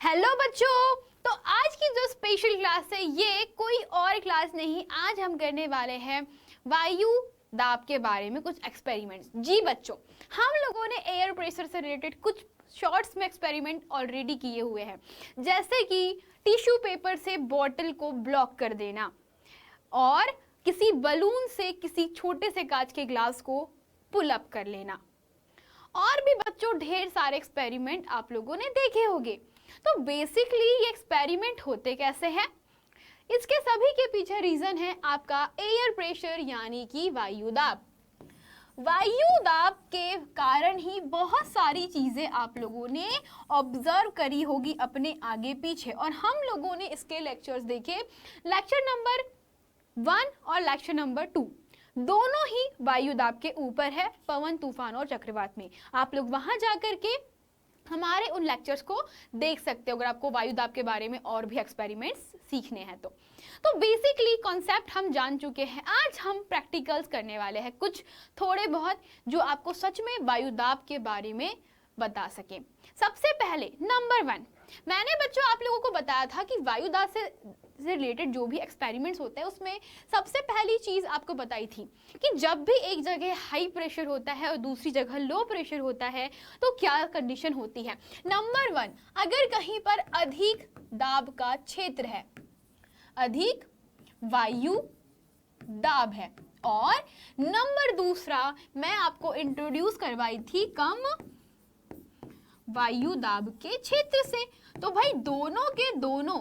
Hello बच्चों। तो आज की जो स्पेशल क्लास है ये कोई और क्लास नहीं, आज हम करने वाले हैं वायु दाब के बारे में कुछ एक्सपेरिमेंट्स। जी बच्चों, हम लोगों ने एयर प्रेशर से रिलेटेड कुछ शॉर्ट्स में एक्सपेरिमेंट ऑलरेडी किए हुए हैं, जैसे कि टिश्यू पेपर से बॉटल को ब्लॉक कर देना और किसी बलून से किसी छोटे से कांच के ग्लास को पुल अप कर लेना, और भी बच्चों ढेर सारे एक्सपेरिमेंट आप लोगों ने देखे होंगे। तो बेसिकली ये एक्सपेरिमेंट होते कैसे हैं, इसके सभी के पीछे रीजन है आपका एयर प्रेशर यानी कि वायु दाब। वायु दाब के कारण ही बहुत सारी चीजें आप लोगों ने ऑब्जर्व करी होगी अपने आगे पीछे, और हम लोगों ने इसके लेक्चर्स देखे। लेक्चर नंबर 1 और लेक्चर नंबर 2 दोनों ही वायु दाब के ऊपर है, पवन, तूफान और चक्रवात में। आप लोग वहां जाकर के हमारे उन लेक्चर्स को देख सकते हो अगर आपको वायु दाब के बारे में और भी एक्सपेरिमेंट्स सीखने हैं तो बेसिकली कॉन्सेप्ट हम जान चुके हैं। आज हम प्रैक्टिकल्स करने वाले हैं, कुछ थोड़े बहुत जो आपको सच में वायु दाब के बारे में बता सके। सबसे पहले नंबर 1, मैंने बच्चों आप लोगों को बताया था कि वायु दाब से रिलेटेड जो भी एक्सपेरिमेंट्स होते हैं उसमें सबसे पहली चीज आपको बताई थी कि जब भी एक जगह हाई प्रेशर होता है और दूसरी जगह लो प्रेशर होता है तो क्या कंडीशन होती है। नंबर 1, अगर कहीं पर अधिक दाब का क्षेत्र है, अधिक वायु दाब है, और नंबर दूसरा मैं आपको इंट्रोड्यूस करवाई थी कम वायु दाब के क्षेत्र से। तो भाई दोनों के दोनों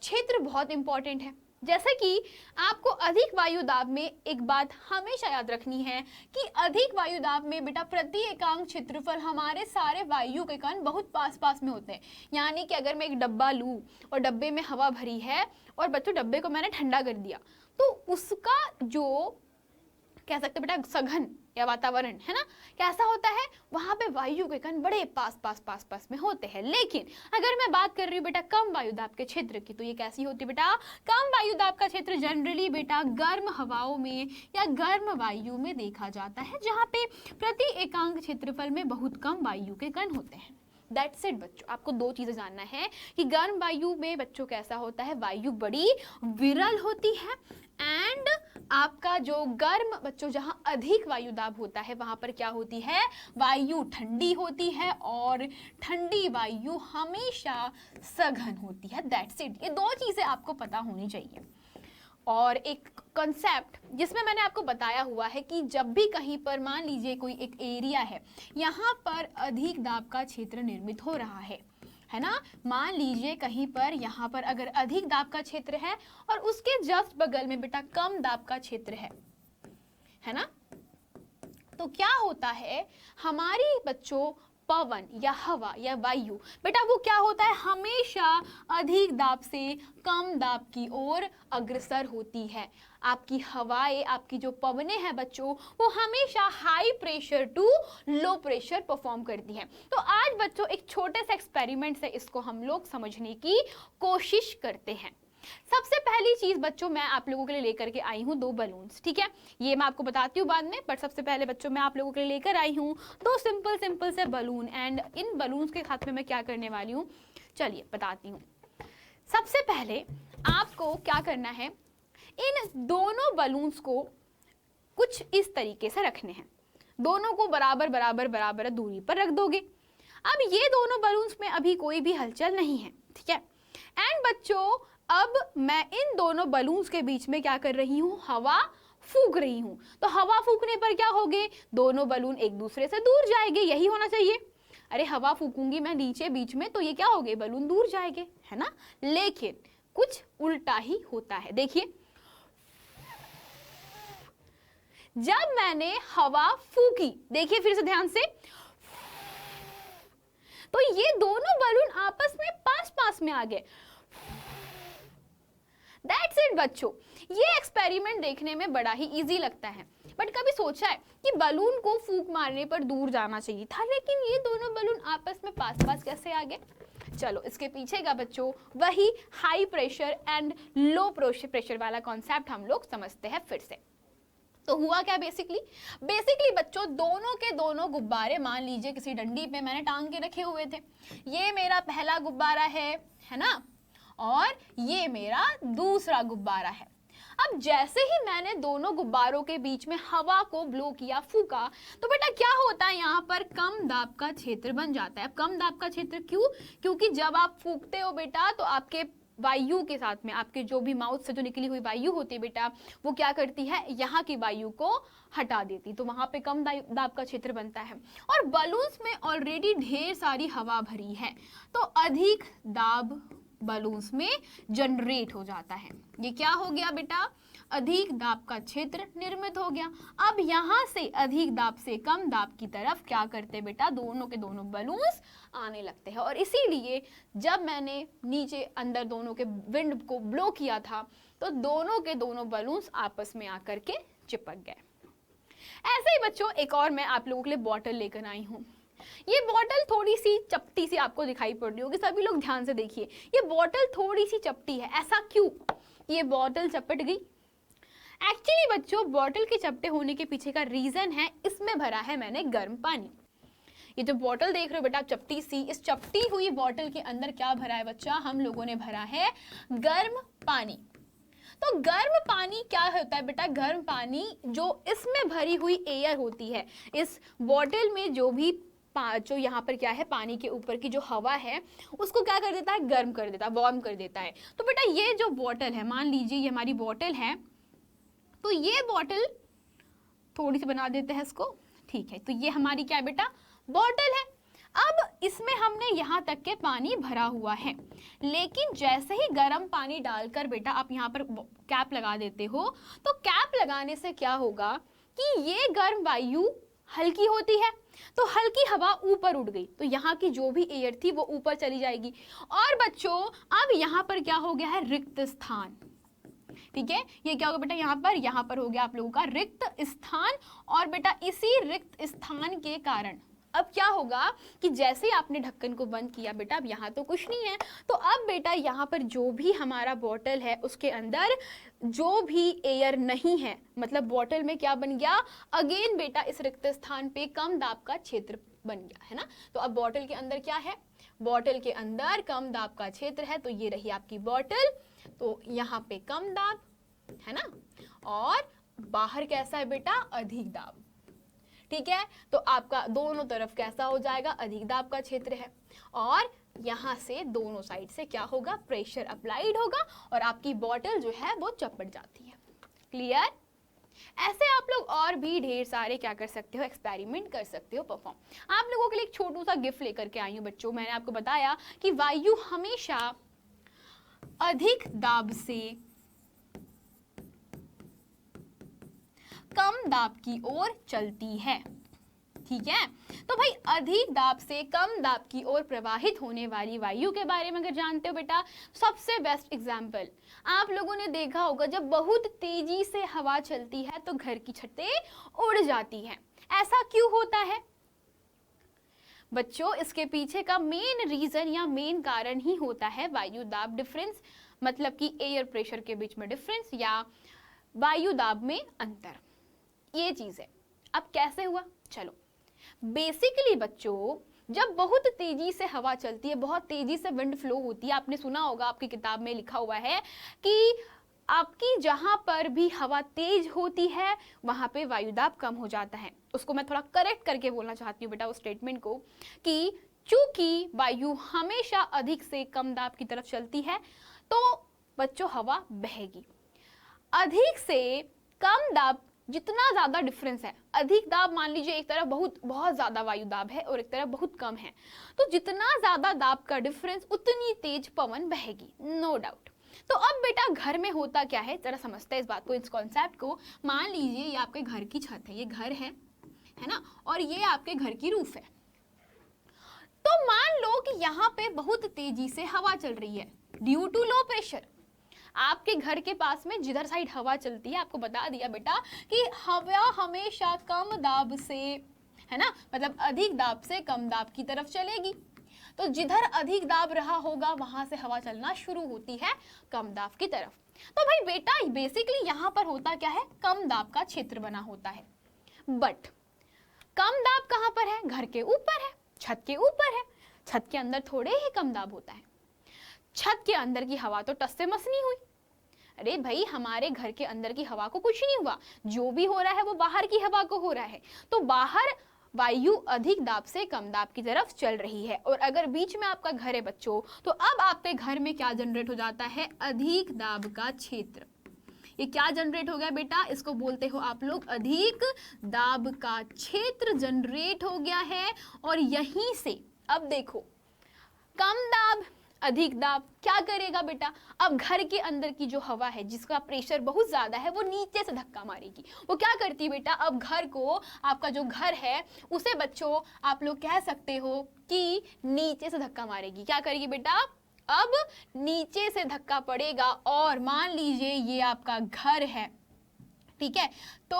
क्षेत्र बहुत इंपॉर्टेंट है। जैसे कि आपको अधिक वायु दाब में एक बात हमेशा याद रखनी है कि अधिक वायु दाब में बेटा प्रति एकांक क्षेत्रफल हमारे सारे वायु के कण बहुत पास पास में होते हैं। यानी कि अगर मैं एक डब्बा लूं और डब्बे में हवा भरी है और बच्चों डब्बे को मैंने ठंडा कर दिया तो उसका जो कह सकते बेटा सघन या वातावरण है ना, कैसा होता है, वहां पे वायु के कण बड़े पास पास में होते हैं। लेकिन अगर मैं बात कर रही हूँ बेटा कम वायु दाब के क्षेत्र की, तो ये कैसी होती है बेटा, कम वायु दाब का क्षेत्र जनरली बेटा गर्म हवाओं में या गर्म वायु में देखा जाता है, जहाँ पे प्रति एकांक क्षेत्रफल में बहुत कम वायु के कण होते हैं। दैट्स इट बच्चों, आपको दो चीजें जानना है कि गर्म वायु में बच्चों कैसा होता है, वायु बड़ी विरल होती है, एंड आपका जो गर्म बच्चों जहां अधिक वायु दाब होता है वहां पर क्या होती है, वायु ठंडी होती है, और ठंडी वायु हमेशा सघन होती है। दैट्स इट, ये दो चीजें आपको पता होनी चाहिए। और एक कॉन्सेप्ट जिसमें मैंने आपको बताया हुआ है कि जब भी कहीं पर मान लीजिए कोई एक एरिया है, यहाँ पर अधिक दाब का क्षेत्र निर्मित हो रहा है ना, मान लीजिए कहीं पर यहाँ पर अगर अधिक दाब का क्षेत्र है और उसके जस्ट बगल में बेटा कम दाब का क्षेत्र है ना, तो क्या होता है, हमारी बच्चों पवन या हवा या वायु बेटा वो क्या होता है, हमेशा अधिक दाब से कम दाब की ओर अग्रसर होती है। आपकी हवाएं, आपकी जो पवनें हैं बच्चों, वो हमेशा high pressure to low pressure perform करती हैं। तो आज बच्चों एक छोटे से एक्सपेरिमेंट से इसको हम लोग समझने की कोशिश करते हैं। सबसे पहली चीज बच्चों मैं आप लोगों के लिए लेकर के आई हूँ 2 बलून्स, ठीक है, ये मैं आपको बताती हूँ बाद में, पर सबसे पहले बच्चों मैं आप लोगों के लिए लेकर आई हूँ 2 सिंपल से बलून, एंड इन बलून्स के साथ में मैं क्या करने वाली हूँ चलिए बताती हूँ। सबसे पहले आपको क्या करना है, इन दोनों बलून्स को कुछ इस तरीके से रखने हैं, दोनों को बराबर दूरी पर रख दोगे। अब ये दोनों बलून्स में अभी कोई भी हलचल नहीं है, ठीक है, एंड बच्चों अब मैं इन दोनों बलून्स के बीच में क्या कर रही हूँ, हवा फूंक रही हूँ। तो हवा फूंकने पर क्या होगे, दोनों बलून एक दूसरे से दूर जाएंगे, यही होना चाहिए। अरे हवा फूकूंगी मैं नीचे बीच में तो ये क्या होगे, बलून दूर जाएंगे, है ना, लेकिन कुछ उल्टा ही होता है। देखिए जब मैंने हवा फूकी, देखिए फिर से ध्यान से, तो ये दोनों बलून आपस में पास में आ गए। That's it बच्चों, ये एक्सपेरिमेंट देखने में बड़ा ही इजी लगता है, बट कभी सोचा है कि बलून को फूंक मारने पर दूर जाना चाहिए था, लेकिन ये दोनों बलून आपस में पास कैसे आ गए। चलो इसके पीछे का बच्चों वही high pressure and low pressure वाला कॉन्सेप्ट हम लोग समझते हैं फिर से। तो हुआ क्या बेसिकली बच्चों, दोनों के दोनों गुब्बारे मान लीजिए किसी डंडी पे मैंने टांग के रखे हुए थे। ये मेरा पहला गुब्बारा है ना, और ये मेरा दूसरा गुब्बारा है। अब जैसे ही मैंने दोनों गुब्बारों के बीच में हवा को ब्लो किया, फूका, तो बेटा क्या होता है, यहाँ पर कम दाब का क्षेत्र बन जाता है। अब कम दाब का क्षेत्र क्यों? क्योंकि जब आप फूकते हो बेटा, तो आपके वायु के साथ में आपके जो भी माउथ से जो निकली हुई वायु होती है बेटा, वो क्या करती है, यहाँ की वायु को हटा देती, तो वहां पे कम दाब का क्षेत्र बनता है। और बलून्स में ऑलरेडी ढेर सारी हवा भरी है, तो अधिक दाब बलून्स में जनरेट हो जाता है। ये क्या हो गया बेटा, अधिक दाब का क्षेत्र निर्मित हो गया। अब यहां से अधिक दाब से कम दाब की तरफ क्या करते बेटा, दोनों के दोनों बलून्स आने लगते हैं। और इसीलिए जब मैंने नीचे अंदर दोनों के विंड को ब्लो किया था, तो दोनों के दोनों बलून्स आपस में आकर के चिपक गए। ऐसे ही बच्चों एक और मैं आप लोगों के लिए बॉटल लेकर आई हूँ। ये बॉटल थोड़ी सी चपटी सी आपको दिखाई पड़ रही होगी, सभी लोग ध्यान से देखिए, ये बॉटल थोड़ी सी चपटी है। ऐसा क्यों ये बॉटल चपट गई? एक्चुअली बच्चों, बॉटल के चपटे होने के पीछे का रीजन है, इसमें भरा है मैंने गर्म पानी। ये जो बॉटल देख रहे हो बेटा चपटी सी, इस चपटी हुई बॉटल के अंदर क्या भरा है बच्चा, हम लोगों ने भरा है गर्म पानी। तो गर्म पानी क्या होता है बेटा, गर्म पानी जो इसमें भरी हुई एयर होती है, इस बॉटल में जो यहाँ पर क्या है, पानी के ऊपर की जो हवा है उसको क्या कर देता है, गर्म कर देता है, वार्म कर देता है। तो बेटा ये जो बॉटल है, मान लीजिए ये हमारी बॉटल है, तो ये बॉटल थोड़ी सी बना देते हैं इसको, ठीक है, तो ये हमारी क्या है बेटा, बॉटल है। अब इसमें हमने यहाँ तक के पानी भरा हुआ है, लेकिन जैसे ही गर्म पानी डालकर बेटा आप यहाँ पर कैप लगा देते हो, तो कैप लगाने से क्या होगा कि ये गर्म वायु हल्की होती है, तो हल्की हवा ऊपर उड़ गई, तो यहाँ की जो भी एयर थी वो ऊपर चली जाएगी। और बच्चों अब यहाँ पर क्या हो गया है, रिक्त स्थान। ठीक है, ये क्या होगा बेटा, यहाँ पर हो गया आप लोगों का रिक्त स्थान। और बेटा इसी रिक्त स्थान के कारण अब क्या होगा कि जैसे ही आपने ढक्कन को बंद किया बेटा, अब यहाँ तो कुछ नहीं है, तो अब बेटा यहाँ पर जो भी हमारा बॉटल है उसके अंदर जो भी एयर नहीं है, मतलब बॉटल में क्या बन गया, अगेन बेटा इस रिक्त स्थान पे कम दाब का क्षेत्र बन गया है ना। तो अब बॉटल के अंदर क्या है, बॉटल के अंदर कम दाब का क्षेत्र है, तो ये रही आपकी बॉटल, तो यहाँ पे कम दाब है ना, और बाहर कैसा है बेटा, अधिक दाब। ठीक है, तो आपका दोनों तरफ कैसा हो जाएगा, अधिक दाब का क्षेत्र है, और यहां से दोनों साइड से क्या होगा, प्रेशर अप्लाइड होगा, और आपकी बॉटल जो है वो चपट जाती है। क्लियर? ऐसे आप लोग और भी ढेर सारे क्या कर सकते हो, एक्सपेरिमेंट कर सकते हो, परफॉर्म। आप लोगों के लिए एक छोटू सा गिफ्ट लेकर के आई हूं बच्चों। मैंने आपको बताया कि वायु हमेशा अधिक दाब से कम दाब की ओर चलती है। ठीक है, तो भाई अधिक दाब से कम दाब की ओर प्रवाहित होने वाली वायु के बारे में अगर जानते हो बेटा, सबसे बेस्ट एग्जाम्पल आप लोगों ने देखा होगा, जब बहुत तेजी से हवा चलती है तो घर की छतें उड़ जाती हैं। ऐसा क्यों होता है बच्चों? इसके पीछे का मेन रीजन या मेन कारण ही होता है वायु दाब डिफरेंस, मतलब कि एयर प्रेशर के बीच में डिफरेंस या वायु दाब में अंतर, ये चीज है। अब कैसे हुआ, चलो बेसिकली बच्चों, जब बहुत तेजी से हवा चलती है, बहुत तेजी से विंड फ्लो होती है, आपने सुना होगा, आपकी किताब में लिखा हुआ है कि आपकी जहां पर भी हवा तेज होती है वहां पे वायुदाब कम हो जाता है। उसको मैं थोड़ा करेक्ट करके बोलना चाहती हूँ बेटा उस स्टेटमेंट को, कि चूंकि वायु हमेशा अधिक से कम दाब की तरफ चलती है, तो बच्चों हवा बहेगी। अधिक से कम दाब जितना ज्यादा डिफरेंस है, अधिक दाब मान लीजिए एक तरफ बहुत ज्यादा वायु दाब है और एक तरफ बहुत कम है, तो जितना ज्यादा दाब का डिफरेंस उतनी तेज पवन बहेगी, नो डाउट। तो अब बेटा घर में होता क्या है, जरा समझते हैं इस बात को, इस कॉन्सेप्ट को। मान लीजिए ये आपके घर की छत है, ये घर है ना, और ये आपके घर की रूफ है। तो मान लो कि यहाँ पे बहुत तेजी से हवा चल रही है ड्यू टू लो प्रेशर। आपके घर के पास में जिधर साइड हवा चलती है, आपको बता दिया बेटा कि हवा हमेशा कम दाब से, है ना, मतलब अधिक दाब से कम दाब की तरफ चलेगी। तो जिधर अधिक दाब रहा होगा वहां से हवा चलना शुरू होती है कम दाब की तरफ। तो भाई बेटा बेसिकली यहाँ पर होता क्या है, कम दाब का क्षेत्र बना होता है। बट कम दाब कहाँ पर है, घर के ऊपर है, छत के ऊपर है। छत के अंदर थोड़े ही कम दाब होता है। छत के अंदर की हवा तो टस से मस नहीं हुई। अरे भाई हमारे घर के अंदर की हवा को कुछ नहीं हुआ, जो भी हो रहा है वो बाहर की हवा को हो रहा है। तो बाहर वायु अधिक दाब से कम दाब की तरफ चल रही है। और अगर बीच में आपका घर है बच्चों, तो अब आपके घर में क्या जनरेट हो जाता है, अधिक दाब का क्षेत्र। ये क्या जनरेट हो गया बेटा, इसको बोलते हो आप लोग अधिक दाब का क्षेत्र जनरेट हो गया है। और यहीं से अब देखो, कम दाब अधिक दाब क्या करेगा बेटा, अब घर के अंदर की जो हवा है जिसका प्रेशर बहुत ज्यादा है वो नीचे से धक्का मारेगी। वो क्या करती है बेटा, अब घर को, आपका जो घर है उसे बच्चों आप लोग कह सकते हो कि नीचे से धक्का मारेगी। क्या करेगी बेटा, अब नीचे से धक्का पड़ेगा। और मान लीजिए ये आपका घर है, ठीक है, तो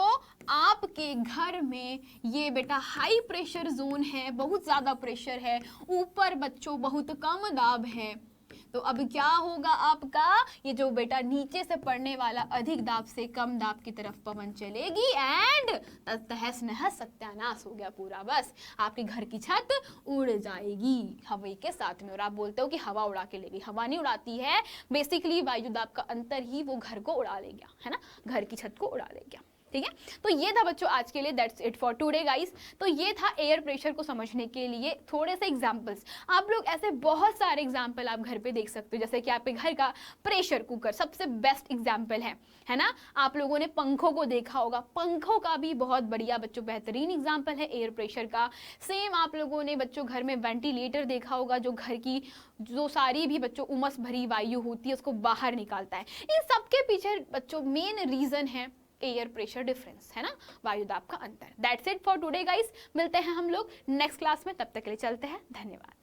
आपके घर में ये बेटा हाई प्रेशर जोन है, बहुत ज्यादा प्रेशर है, ऊपर बच्चों बहुत कम दाब है। तो अब क्या होगा आपका, ये जो बेटा नीचे से पड़ने वाला अधिक दाब से कम दाब की तरफ पवन चलेगी एंड तहस नहस सत्यानाश हो गया पूरा। बस आपके घर की छत उड़ जाएगी हवा के साथ में। और आप बोलते हो कि हवा उड़ा के ले गई, हवा नहीं उड़ाती है, बेसिकली वायु दाब का अंतर ही वो घर को उड़ा ले गया, है ना, घर की छत को उड़ा ले गया। ठीक है, तो ये था बच्चों आज के लिए, that's it for today guys. तो ये था एयर प्रेशर को समझने के लिए थोड़े से एग्जांपल्स। आप लोग ऐसे बहुत सारे एग्जांपल आप घर पे देख सकते हो, जैसे कि आपके घर का प्रेशर कुकर सबसे बेस्ट एग्जांपल है ना। आप लोगों ने पंखों को देखा होगा, पंखों का भी बहुत बढ़िया बच्चों बेहतरीन एग्जाम्पल है एयर प्रेशर का। सेम आप लोगों ने बच्चों घर में वेंटिलेटर देखा होगा, जो घर की जो सारी भी बच्चों उमस भरी वायु होती है उसको बाहर निकालता है। इन सबके पीछे बच्चों मेन रीजन है एयर प्रेशर डिफरेंस, है ना, वायु दाब का अंतर। That's it for today guys, मिलते हैं हम लोग नेक्स्ट क्लास में, तब तक के लिए चलते हैं, धन्यवाद।